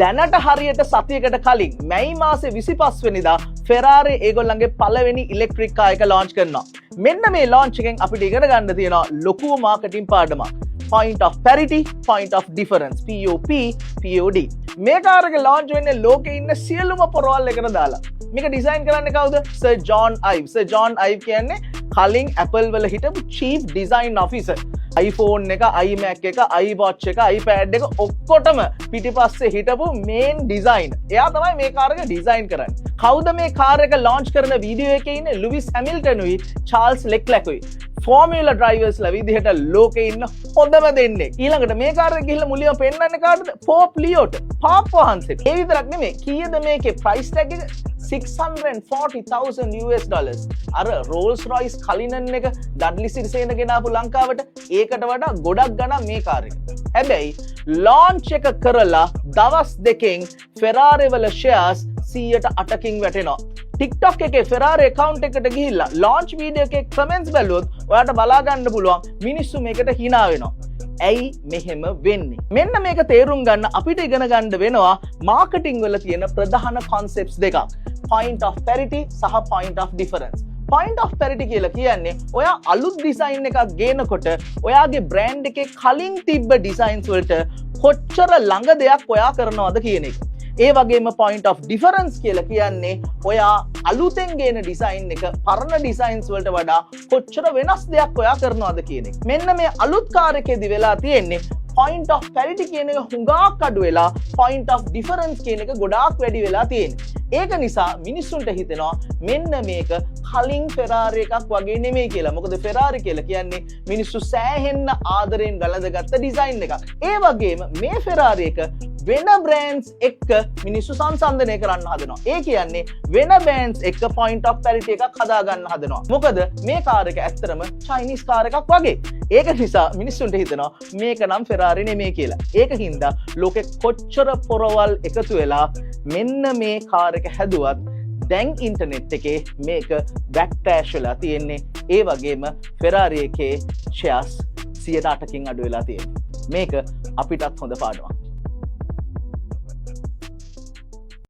දැනට හරියට සතියකට කලින් මැයි මාසේ 25 වෙනිදා Ferrari ඒගොල්ලන්ගේ පළවෙනි ඉලෙක්ට්‍රික් කාර් එක launch කරනවා. මෙන්න මේ launch එකෙන් අපිට ඉගෙන ගන්න තියෙනවා ලොකු මාකටිං පාඩමක්. Point of parity, point of difference. POP, POD. මේ කාර් එක launch වෙන්නේ ලෝකේ ඉන්න සියලුම පොරවල් එකට දාලා. මේක ඩිසයින් කරන්නේ කවුද? Sir John Ive. Sir John Ive කියන්නේ කලින් Apple වල හිටපු chief design officer. iPhone එක, iMac එක, iWatch එක, iPad එක ඔක්කොටම පිටිපස්සේ හිටපු main designer. එයා තමයි මේ කාර් එක ඩිසයින් කරන්නේ. කවුද මේ කාර් එක launch කරන වීඩියෝ එකේ ඉන්නේ? Lewis Hamilton උයි, Charles Leclerc උයි. ෆෝමියුලා ඩ්‍රයිවර්ස්ලා විදිහට ලෝකේ ඉන්න හොඳම දෙන්නේ. ඊළඟට මේ කාර් එක ගිහිල්ලා මුලින්ම පෙන්නන්නේ කාටද? පොප් ලියෝට. පාප් වහන්සේට. ඒ විතරක් නෙමෙයි. කීයද මේකේ price tag එක? $640,000. අර Rolls Royce Cullinan එක ඩඩ්ලි සිරිසේන ගෙනාපු ලංකාවට ඒකට වඩා ගොඩක් ගණන් මේ කාර් එක. හැබැයි launch එක කරලා දවස් දෙකෙන් Ferrari වල shares 108කින් වැටෙනවා. TikTok එකේ Ferrari account එකට ගිහිල්ලා launch video එකේ comments බැලුවොත් ඔයාලට බලා ගන්න පුළුවන් මිනිස්සු මේකට hina වෙනවා. ඇයි මෙහෙම වෙන්නේ? මෙන්න මේක තේරුම් ගන්න අපිට ඉගෙන ගන්න වෙනවා මාකටිං වල තියෙන ප්‍රධාන concepts දෙකක්. Point of parity සහ point of difference. Point of parity කියලා කියන්නේ ඔයා අලුත් ඩිසයින් එකක් ගේනකොට ඔයාගේ බ්‍රෑන්ඩ් එකේ කලින් තිබ්බ ඩිසයින්ස් වලට කොච්චර ළඟ දෙයක් ඔයා කරනවද කියන එක. ඒ වගේම point of difference කියලා කියන්නේ ඔයා අලුතෙන් ගේන ඩිසයින් එක පරණ ඩිසයින්ස් වලට වඩා කොච්චර වෙනස් දෙයක් ඔයා කරනවද කියන එක. මෙන්න මේ අලුත් කාර් එකේදී වෙලා තියෙන්නේ point of parity කියන එක හුඟක් අඩු වෙලා point of difference කියන එක ගොඩාක් වැඩි වෙලා තියෙනවා. ඒක නිසා මිනිස්සුන්ට හිතෙනවා මෙන්න මේක කලින් Ferrari එකක් වගේ නෙමෙයි කියලා. මොකද Ferrari කියලා කියන්නේ මිනිස්සු සෑහෙන්න ආදරෙන් ගලඳගත්ත ඩිසයින් එකක්. ඒ වගේම මේ Ferrari එක වෙන brands එක්ක මිනිස්සු සංසන්දනය කරන්න හදනවා. ඒ කියන්නේ වෙන brands එක්ක point of parity එකක් හදා ගන්න හදනවා. මොකද මේ කාර් එක ඇත්තටම Chinese කාර් එකක් වගේ. ඒක නිසා මිනිස්සුන්ට හිතෙනවා මේක නම් Ferrari නෙමෙයි කියලා. ඒක හින්දා ලෝකෙ කොච්චර පොරවල් එකතු වෙලා මෙන්න මේ කාර් එක හැදුවත් දැන් ඉන්ටර්නෙට් එකේ මේක බෑක්ක්‍රෑෂ් වෙලා තියෙන්නේ. ඒ වගේම Ferrari එකේ shares 108කින් අඩු වෙලා තියෙනවා. මේක අපිටත් හොඳ පාඩමක්.